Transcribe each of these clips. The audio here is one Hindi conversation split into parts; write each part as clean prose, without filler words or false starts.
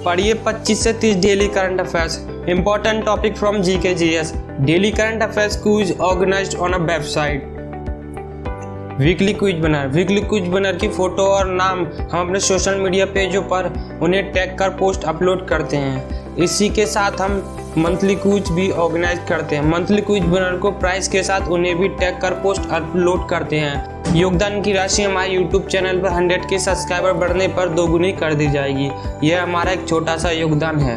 पढ़िए 25 से 30 daily current affairs, important topic from GK GS. Daily current affairs quiz organized on a website. Weekly quiz banner की फोटो और नाम हम अपने सोशल मीडिया पेजों पर उन्हें टैग कर पोस्ट अपलोड करते हैं। इसी के साथ हम मंथली क्विज भी ऑर्गेनाइज करते हैं। मंथली क्विज बनर को प्राइस के साथ उन्हें भी टैग कर पोस्ट अपलोड करते हैं। योगदान की राशि हमारे यूट्यूब चैनल पर 100 के सब्सक्राइबर बढ़ने पर दोगुनी कर दी जाएगी। यह हमारा एक छोटा सा योगदान है।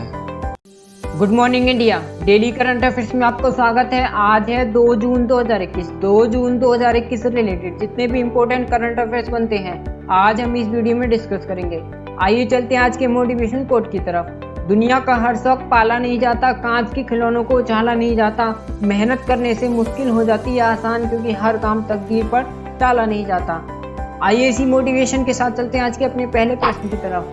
Good morning India, daily current affairs में आपको स्वागत है। आज है 2 जून 2021। 2 जून 2021 से रिलेटेड जितने भी इम्पोर्टेंट करंट अफेयर्स बनते हैं आज हम इस वीडियो में डिस्कस करेंगे। आइए चलते हैं आज के मोटिवेशन कोट की तरफ। दुनिया का हर शौक पाला नहीं जाता, कांच के खिलौनों को उछाला नहीं जाता, मेहनत करने से मुश्किल हो जाती है आसान, क्योंकि हर काम तकदीर पर टाला नहीं जाता। आइए इसी मोटिवेशन के साथ चलते हैं आज के अपने पहले प्रश्न की तरफ।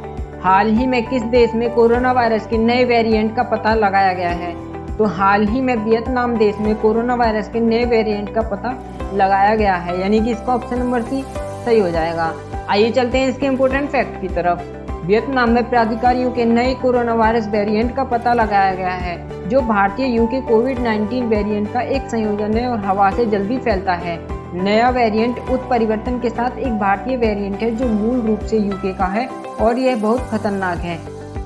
हाल ही में किस देश में कोरोना वायरस के नए वेरिएंट का पता लगाया गया है? तो हाल ही में वियतनाम देश में कोरोना वायरस के नए वेरिएंट का पता लगाया गया है, यानी कि इसका ऑप्शन नंबर सी सही हो जाएगा। आइए चलते हैं इसके इम्पोर्टेंट फैक्ट की तरफ। वियतनाम में प्राधिकारियों के नए कोरोना वायरस वेरिएंट का पता लगाया गया है, जो भारतीय यूके कोविड-19 वेरिएंट का एक संयोजन है और हवा से जल्दी फैलता है। नया वेरिएंट उत्परिवर्तन के साथ एक भारतीय वेरिएंट है जो मूल रूप से यूके का है और यह बहुत खतरनाक है।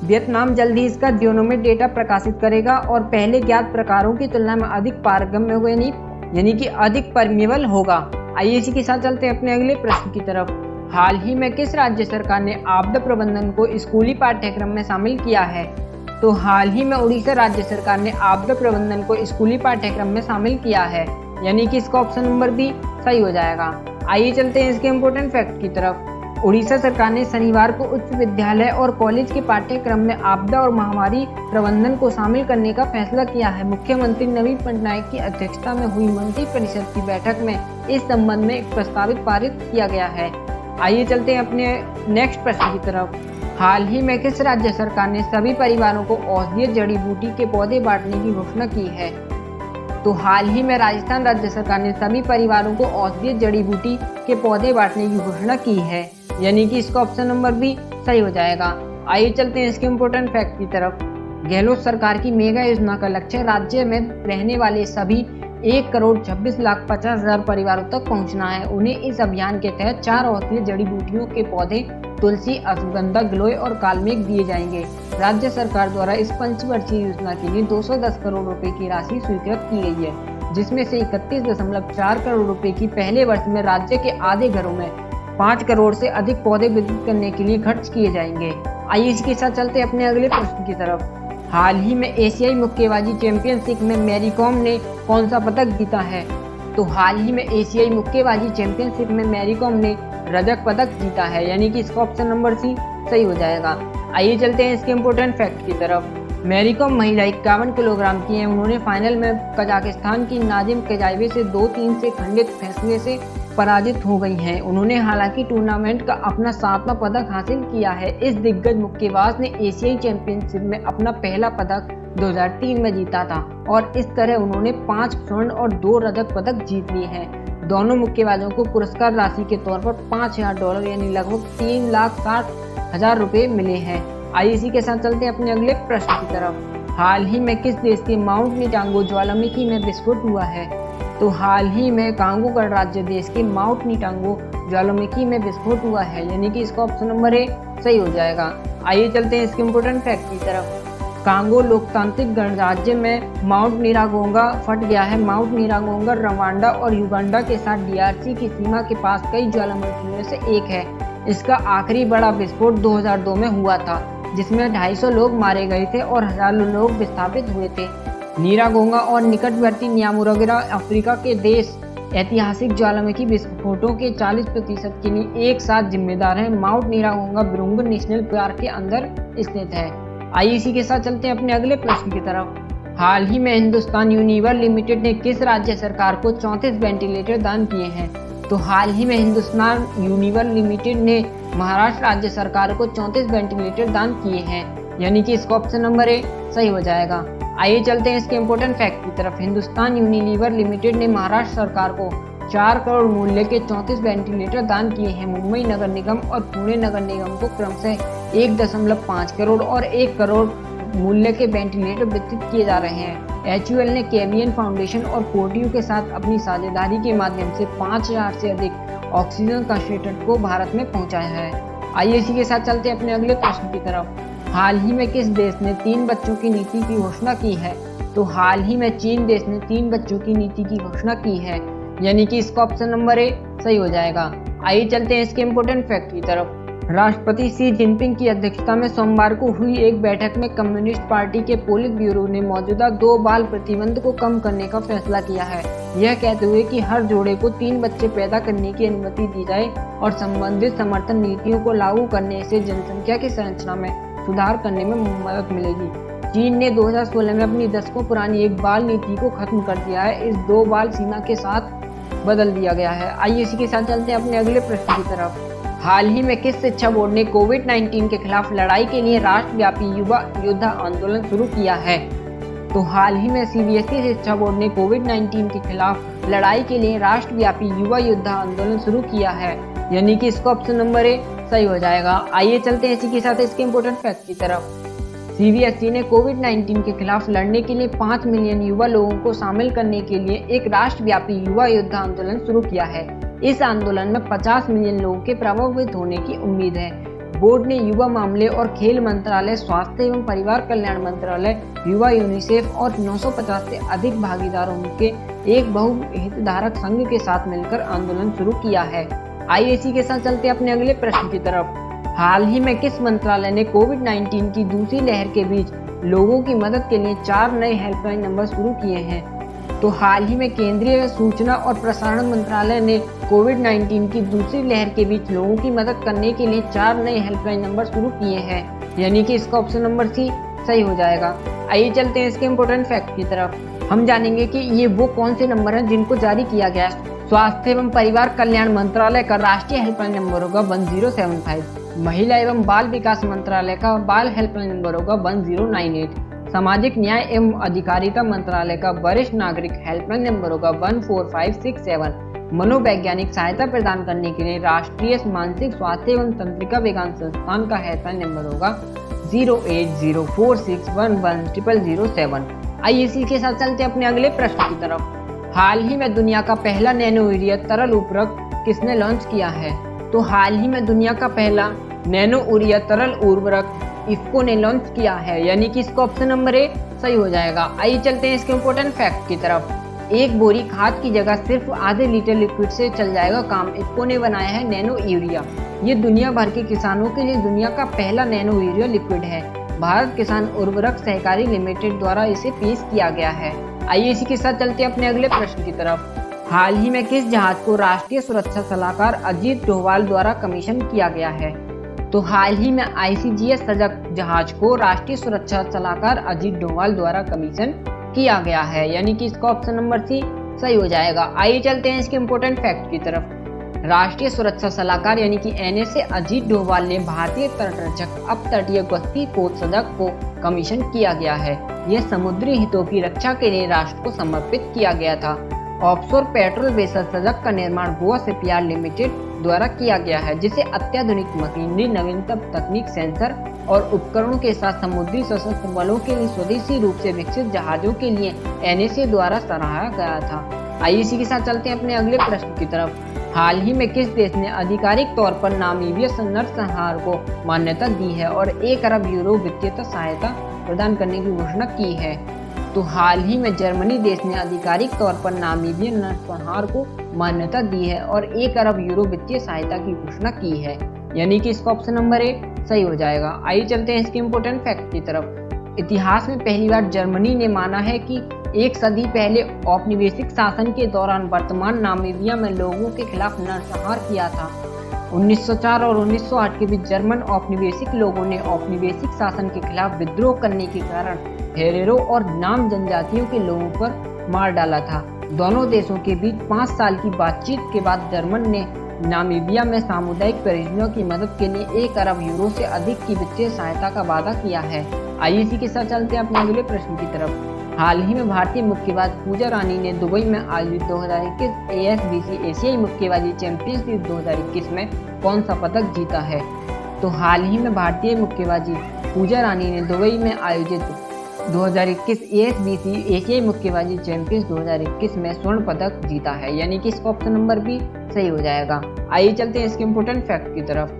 वियतनाम जल्द ही इसका जिनोमिक डेटा प्रकाशित करेगा और पहले ज्ञात प्रकारों की तुलना में अधिक पारगम्य होगा, यानी कि अधिक परमेबल होगा। आइए इसी के साथ चलते हैं अपने अगले प्रश्न की तरफ। हाल ही में किस राज्य सरकार ने आपदा प्रबंधन को स्कूली पाठ्यक्रम में शामिल किया है? तो हाल ही में उड़ीसा राज्य सरकार ने आपदा प्रबंधन को स्कूली पाठ्यक्रम में शामिल किया है, यानी कि इसका ऑप्शन नंबर बी सही हो जाएगा। आइए चलते हैं इसके इम्पोर्टेंट फैक्ट की तरफ। उड़ीसा सरकार ने शनिवार को उच्च विद्यालय और कॉलेज के पाठ्यक्रम में आपदा और महामारी प्रबंधन को शामिल करने का फैसला किया है। मुख्यमंत्री नवीन पटनायक की अध्यक्षता में हुई मंत्रिपरिषद की बैठक में इस संबंध में एक प्रस्तावित पारित किया गया है। आइए चलते हैं अपने नेक्स्ट प्रश्न की तरफ। हाल ही में किस राज्य सरकार ने सभी परिवारों को औषधीय जड़ी बूटी के पौधे बांटने की घोषणा की है? तो हाल ही में राजस्थान राज्य सरकार ने सभी परिवारों को औषधीय जड़ी बूटी के पौधे बांटने की घोषणा की है, यानी कि इसका ऑप्शन नंबर बी सही हो जाएगा। आइए चलते हैं इसके इम्पोर्टेंट फैक्ट की तरफ। गहलोत सरकार की मेगा योजना का लक्ष्य राज्य में रहने वाले सभी 1,26,50,000 परिवारों तक पहुंचना है। उन्हें इस अभियान के तहत 4 औषधीय जड़ी बूटियों के पौधे तुलसी, अश्वगंधा, गिलोय और कालमेघ दिए जाएंगे। राज्य सरकार द्वारा इस पंचवर्षीय योजना के लिए 210 करोड़ रुपए की राशि स्वीकृत की गई है, जिसमें से 31.4 करोड़ रुपए की पहले वर्ष में राज्य के आधे घरों में 5 करोड़ से अधिक पौधे वितरित करने के लिए खर्च किए जाएंगे। आइए इसके साथ चलते अपने अगले प्रश्न की तरफ। हाल ही में एशियाई मुक्केबाजी चैंपियनशिप में मैरी कॉम ने कौन सा पदक जीता है? तो हाल ही में एशियाई मुक्केबाजी चैंपियनशिप में मैरी कॉम ने रजत पदक जीता है, यानी कि इसका ऑप्शन नंबर सी सही हो जाएगा। आइए चलते हैं इसके इम्पोर्टेंट फैक्ट की तरफ। मैरी कॉम महिला 51 किलोग्राम की है। उन्होंने फाइनल में कजाकिस्तान की नाजिम केजाइवे से 2-3 से खंडित फैसले से पराजित हो गई हैं। उन्होंने हालांकि टूर्नामेंट का अपना 7वां पदक हासिल किया है। इस दिग्गज मुक्केबाज ने एशियाई चैंपियनशिप में अपना पहला पदक 2003 में जीता था और इस तरह उन्होंने 5 स्वर्ण और 2 रजत पदक जीत लिए हैं। दोनों मुक्केबाजों को पुरस्कार राशि के तौर पर $5,000 यानी लगभग 3,60,000 रुपए मिले हैं। आइए इसी के साथ चलते हैं अपने अगले प्रश्न की तरफ। हाल ही में किस देश के माउंट निटांगो ज्वालामुखी में विस्फोट हुआ है? तो हाल ही में कांगो गणराज्य देश के माउंट निटांगो ज्वालामुखी में विस्फोट हुआ है, यानी कि इसका ऑप्शन नंबर ए सही हो जाएगा। आइए चलते हैं इसके इम्पोर्टेंट फैक्ट की तरफ। कांगो लोकतांत्रिक गणराज्य में माउंट निरागोंगा फट गया है। माउंट निरागोंगा रवांडा और युगांडा के साथ डीआरसी की सीमा के पास कई ज्वालामुखियों में से एक है। इसका आखिरी बड़ा विस्फोट 2002 में हुआ था, जिसमें 250 लोग मारे गए थे और हजारों लोग विस्थापित हुए थे। निरागोंगा और निकटवर्ती न्यामुरागरा अफ्रीका के देश ऐतिहासिक ज्वालामुखी विस्फोटों के 40% के लिए एक साथ जिम्मेदार हैं। माउंट निरागोंगा बिरुंगन नेशनल पार्क के अंदर स्थित है। आइए इसी के साथ चलते हैं अपने अगले प्रश्न की तरफ। हाल ही में हिंदुस्तान यूनिवर लिमिटेड ने किस राज्य सरकार को 34 वेंटिलेटर दान किए हैं? तो हाल ही में हिंदुस्तान यूनिवर लिमिटेड ने महाराष्ट्र राज्य सरकार को 34 वेंटिलेटर दान किए हैं, यानी कि इसका ऑप्शन नंबर ए सही हो जाएगा। आइए चलते हैं इसके इम्पोर्टेंट फैक्ट की तरफ। हिंदुस्तान यूनिलीवर लिमिटेड ने महाराष्ट्र सरकार को 4 करोड़ मूल्य के 34 वेंटिलेटर दान किए हैं। मुंबई नगर निगम और पुणे नगर निगम को क्रमशः 1.5 करोड़ और 1 करोड़ मूल्य के वेंटिलेटर वितरित किए जा रहे हैं। HUL ने कैरियन फाउंडेशन और फोर्टिव के साथ अपनी साझेदारी के माध्यम से 5000 से अधिक ऑक्सीजन कंसंट्रेटर को भारत में पहुंचाया है। आइए इसी के साथ चलते हैं अपने अगले प्रश्न की तरफ। हाल ही में किस देश ने 3 बच्चों की नीति की घोषणा की है? तो हाल ही में चीन देश ने 3 बच्चों की नीति की घोषणा की है, यानी कि इसका ऑप्शन नंबर ए सही हो जाएगा। आइए चलते हैं इसके इम्पोर्टेंट फैक्ट की तरफ। राष्ट्रपति शी जिनपिंग की अध्यक्षता में सोमवार को हुई एक बैठक में कम्युनिस्ट पार्टी के पोलित ब्यूरो ने मौजूदा 2 बाल प्रतिबंध को कम करने का फैसला किया है, यह कहते हुए कि हर जोड़े को 3 बच्चे पैदा करने की अनुमति दी जाए और संबंधित समर्थन नीतियों को लागू करने से जनसंख्या की संरचना में सुधार करने में मदद मिलेगी। चीन ने 2016 में अपनी दशकों पुरानी एक बाल नीति को खत्म कर दिया है, इस 2 बाल सीमा के साथ बदल दिया गया है। आइए इसी के साथ चलते हैं अपने अगले प्रश्न की तरफ। हाल ही में किस शिक्षा बोर्ड ने कोविड-19 के खिलाफ लड़ाई के लिए राष्ट्रव्यापी युवा योद्धा आंदोलन शुरू किया है? तो हाल ही में CBSE शिक्षा बोर्ड ने कोविड-19 के खिलाफ लड़ाई के लिए राष्ट्रव्यापी युवा योद्धा आंदोलन शुरू किया है, यानी कि इसका ऑप्शन नंबर ए सही हो जाएगा। आइए चलते हैं इसी के साथ इसके इम्पोर्टेंट फैक्ट की तरफ। CBSE ने कोविड-19 के खिलाफ लड़ने के लिए 5 मिलियन युवा लोगों को शामिल करने के लिए एक राष्ट्रव्यापी युवा योद्धा आंदोलन शुरू किया है। इस आंदोलन में 50 मिलियन लोगों के प्रभावित होने की उम्मीद है। बोर्ड ने युवा मामले और खेल मंत्रालय, स्वास्थ्य एवं परिवार कल्याण मंत्रालय, युवा यूनिसेफ और 950 से अधिक भागीदारों के एक बहुहितधारक संघ के साथ मिलकर आंदोलन शुरू किया है। आइए इसी के साथ चलते अपने अगले प्रश्न की तरफ। हाल ही में किस मंत्रालय ने कोविड-19 की दूसरी लहर के बीच लोगों की मदद के लिए 4 नए हेल्पलाइन नंबर शुरू किए हैं? तो हाल ही में केंद्रीय सूचना और प्रसारण मंत्रालय ने कोविड-19 की दूसरी लहर के बीच लोगों की मदद करने के लिए 4 नए हेल्पलाइन नंबर शुरू किए हैं, यानी कि इसका ऑप्शन नंबर सी सही हो जाएगा। आइए चलते हैं इसके इम्पोर्टेंट फैक्ट की तरफ। हम जानेंगे कि ये वो कौन से नंबर हैं जिनको जारी किया गया है। स्वास्थ्य एवं परिवार कल्याण मंत्रालय का राष्ट्रीय हेल्पलाइन नंबर होगा 1075, महिला एवं बाल विकास मंत्रालय का बाल हेल्पलाइन नंबर होगा 1098, सामाजिक न्याय एवं अधिकारिता मंत्रालय का वरिष्ठ नागरिक हेल्पलाइन नंबर होगा 14567, मनोवैज्ञानिक सहायता प्रदान करने के लिए राष्ट्रीय मानसिक स्वास्थ्य एवं तंत्रिका विज्ञान संस्थान का हेल्पलाइन नंबर होगा 08046110007। आइए इसी के साथ चलते अपने अगले प्रश्न की तरफ। हाल ही में दुनिया का पहला नैनो यूरिया तरल उर्वरक किसने लॉन्च किया है? तो हाल ही में दुनिया का पहला नैनो यूरिया तरल उर्वरक इफ्को ने लॉन्च किया है, यानी कि इसका ऑप्शन नंबर ए सही हो जाएगा। आइए चलते हैं इसके इम्पोर्टेंट फैक्ट की तरफ। एक बोरी खाद की जगह सिर्फ आधे लीटर लिक्विड से चल जाएगा काम। इफ्को ने बनाया है नैनो यूरिया। ये दुनिया भर के किसानों के लिए दुनिया का पहला नैनो यूरिया लिक्विड है। भारत किसान उर्वरक सहकारी लिमिटेड द्वारा इसे पेश किया गया है। आइए इसी के साथ चलते हैं अपने अगले प्रश्न की तरफ। हाल ही में किस जहाज को राष्ट्रीय सुरक्षा सलाहकार अजीत डोभाल द्वारा कमीशन किया गया है? तो हाल ही में ICGS सजग जहाज को राष्ट्रीय सुरक्षा सलाहकार अजीत डोभाल द्वारा कमीशन किया गया है, यानी कि इसका ऑप्शन नंबर सी सही हो जाएगा। आइए चलते हैं इसके इम्पोर्टेंट फैक्ट की तरफ। राष्ट्रीय सुरक्षा सलाहकार यानी कि NSA अजीत डोभाल ने भारतीय तटरक्षक अपतटीय गश्ती पोत सजग को कमीशन किया गया है। यह समुद्री हितों की रक्षा के लिए राष्ट्र को समर्पित किया गया था। ऑफशोर पेट्रोल वेसल सजग का निर्माण गोवा शिपयार्ड लिमिटेड द्वारा किया गया है, जिसे अत्याधुनिक मशीनरी, नवीनतम तकनीक, सेंसर और उपकरणों के साथ समुद्री सशस्त्र बलों के लिए स्वदेशी रूप से विकसित जहाजों के लिए NSA द्वारा सराहा गया था। आइए इसी के साथ चलते हैं अपने अगले प्रश्न की तरफ। हाल ही में किस देश ने आधिकारिक तौर पर नामीबिया नरसंहार को मान्यता दी है और 1 अरब यूरो वित्तीय सहायता प्रदान करने की घोषणा की है? तो हाल ही में जर्मनी देश ने आधिकारिक तौर पर नामीबिया नरसंहार को मान्यता दी है और 1 अरब यूरो वित्तीय सहायता की घोषणा की है, यानी कि इसका ऑप्शन नंबर ए सही हो जाएगा। आइए चलते हैं इसके इम्पोर्टेंट फैक्ट की तरफ। इतिहास में पहली बार जर्मनी ने माना है कि 1 सदी पहले औपनिवेशिक शासन के दौरान वर्तमान नामीबिया में लोगों के खिलाफ नरसंहार किया था। 1904 और 1908 के बीच जर्मन औपनिवेशिक लोगों ने औपनिवेशिक शासन के खिलाफ विद्रोह करने के कारण हेरेरो और नाम जनजातियों के लोगों पर मार डाला था। दोनों देशों के बीच 5 साल की बातचीत के बाद जर्मन ने नामीबिया में सामुदायिक परियोजनाओं की मदद के लिए 1 अरब यूरो से अधिक की वित्तीय सहायता का वादा किया है। आइए इसी के साथ चलते हैं अपने अगले प्रश्न की तरफ। हाल ही में भारतीय मुक्केबाज पूजा रानी ने दुबई में आयोजित 2021 ASBC एशियाई मुक्केबाजी चैंपियनशिप 2021 में कौन सा पदक जीता है? तो हाल ही में भारतीय मुक्केबाजी पूजा रानी ने दुबई में आयोजित 2021 ASBC एशियाई मुक्केबाजी चैंपियंस 2021 में स्वर्ण पदक जीता है, यानी कि इसका ऑप्शन नंबर बी सही हो जाएगा। आइए चलते हैं इसके इम्पोर्टेंट फैक्ट की तरफ।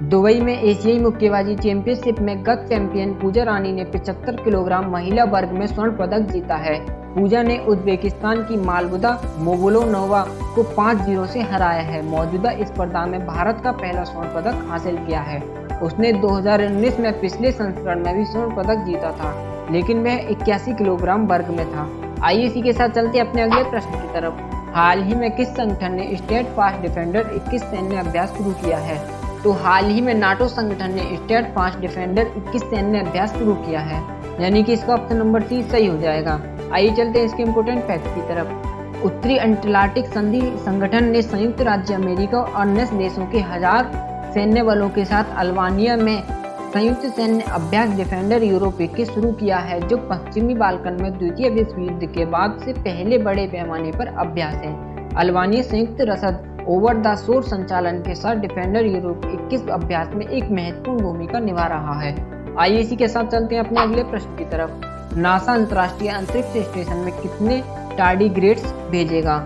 दुबई में एशियाई मुक्केबाजी चैंपियनशिप में गत चैंपियन पूजा रानी ने 75 किलोग्राम महिला वर्ग में स्वर्ण पदक जीता है। पूजा ने उज्बेकिस्तान की मालबुदा मोगुलोनोवा को 5-0 से हराया है। मौजूदा स्पर्धा में भारत का पहला स्वर्ण पदक हासिल किया है। उसने 2019 में पिछले संस्करण में भी स्वर्ण पदक जीता था, लेकिन वह 81 किलोग्राम वर्ग में था। आइए इसी के साथ चलते अपने अगले प्रश्न की तरफ। हाल ही में किस संगठन ने स्टेट फास्ट डिफेंडर 21 सैन्य अभ्यास शुरू किया है? तो हाल ही में नाटो संगठन ने स्टेट फास्ट डिफेंडर 21 सैन्य अभ्यास शुरू किया है, यानी कि इसका ऑप्शन नंबर सी सही हो जाएगा। आइए चलते हैं इसके इम्पोर्टेंट फैक्ट की तरफ। उत्तरी अटलांटिक संधि संगठन ने संयुक्त राज्य अमेरिका और अन्य देशों के 1000 सैन्य बलों के साथ अल्बानिया में संयुक्त सैन्य अभ्यास डिफेंडर यूरोप 21 शुरू किया है, जो पश्चिमी बाल्कन में द्वितीय विश्व युद्ध के बाद से पहले बड़े पैमाने पर अभ्यास है। अल्बानिया संयुक्त रसद ओवर द शोर संचालन के साथ डिफेंडर यूरोप 21 अभ्यास में एक महत्वपूर्ण भूमिका निभा रहा है। आइए इसी के साथ चलते हैं अपने अगले प्रश्न की तरफ। नासा अंतर्राष्ट्रीय अंतरिक्ष स्टेशन में कितने टार्डीग्रेड्स भेजेगा?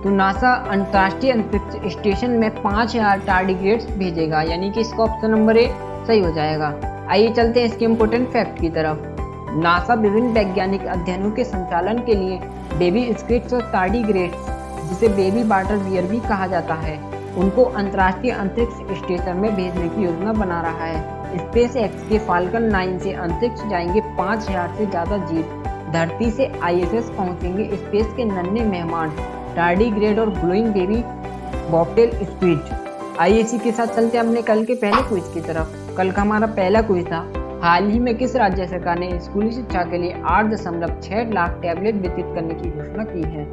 तो नासा अंतर्राष्ट्रीय अंतरिक्ष स्टेशन में 5000 टार्डीग्रेड्स भेजेगा, यानी कि इसका ऑप्शन नंबर ए सही हो जाएगा। आइए चलते हैं इसके इम्पोर्टेंट फैक्ट की तरफ। नासा विभिन्न वैज्ञानिक अध्ययनों के संचालन के लिए बेबी स्क्विड्स और टार्डीग्रेड्स, जिसे बेबी वाटर बियर भी कहा जाता है, उनको अंतर्राष्ट्रीय अंतरिक्ष स्टेशन में भेजने की योजना बना रहा है। स्पेस एक्स के फाल्कन 9 से अंतरिक्ष जाएंगे 5000 से ज्यादा जीव। धरती से ISS पहुंचेंगे स्पेस के नन्हे मेहमान टार्डीग्रेड और ग्लोइंग बेबी बॉबटेल स्क्विड। आइए इसी के साथ चलते हैं अपने कल के पहले क्विज की तरफ। कल का हमारा पहला क्विज था, हाल ही में किस राज्य सरकार ने स्कूली शिक्षा के लिए 8.6 लाख टैबलेट वितरित करने की घोषणा की है?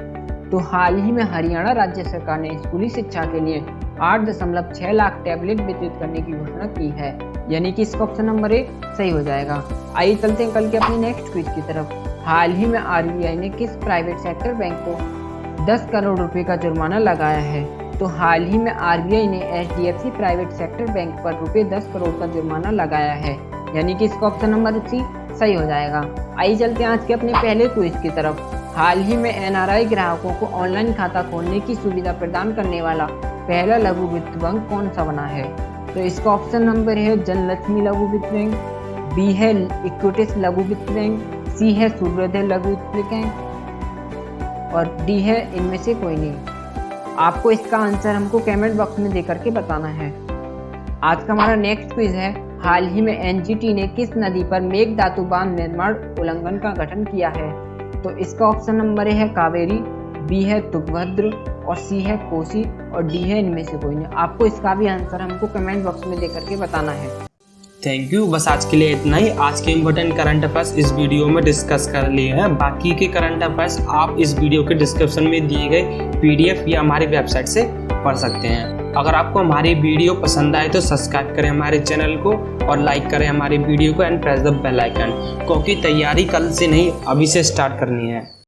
तो हाल ही में हरियाणा राज्य सरकार ने स्कूली शिक्षा के लिए 8.6 लाख टैबलेट वितरित करने की घोषणा की है, यानी कि इसका ऑप्शन नंबर ए सही हो जाएगा। आइए चलते हैं कल के अपने नेक्स्ट क्विज की तरफ। हाल ही में RBI ने किस प्राइवेट सेक्टर बैंक को 10 करोड़ रुपए का जुर्माना लगाया है? तो हाल ही में RBI ने HDFC प्राइवेट सेक्टर बैंक पर रुपए 10 करोड़ का जुर्माना लगाया है, यानी कि इसका ऑप्शन नंबर सी सही हो जाएगा। आइए चलते हैं आज के अपने पहले क्विज की तरफ। हाल ही में NRI ग्राहकों को ऑनलाइन खाता खोलने की सुविधा प्रदान करने वाला पहला लघु वित्त बैंक कौन सा बना है? तो इसका ऑप्शन नंबर है जनलक्ष्मी लघु वित्त बैंक, बी है इक्विटिस लघु वित्त बैंक, सी है सूर्योदय लघु वित्त बैंक और डी है इनमें से कोई नहीं। आपको इसका आंसर हमको कमेंट बॉक्स में देकर के बताना है। आज का हमारा नेक्स्ट क्विज है, हाल ही में NGT ने किस नदी पर मेघधातु बांध निर्माण उल्लंघन का गठन किया है? तो इसका ऑप्शन नंबर ए है कावेरी, बी है तुंगभद्र और सी है कोसी और डी है इनमें से कोई नहीं। आपको इसका भी आंसर हमको कमेंट बॉक्स में देकर के बताना है। Thank you. बस आज के लिए इतना ही। आज के इम्पोर्टेंट करंट अफेयर्स इस वीडियो में डिस्कस कर लिए हैं। बाकी के करंट अफेयर्स आप इस वीडियो के डिस्क्रिप्शन में दिए गए PDF या हमारी वेबसाइट से पढ़ सकते हैं। अगर आपको हमारी वीडियो पसंद आए तो सब्सक्राइब करें हमारे चैनल को और लाइक करें हमारी वीडियो को and press the bell icon, क्योंकि तैयारी कल से नहीं अभी से स्टार्ट करनी है।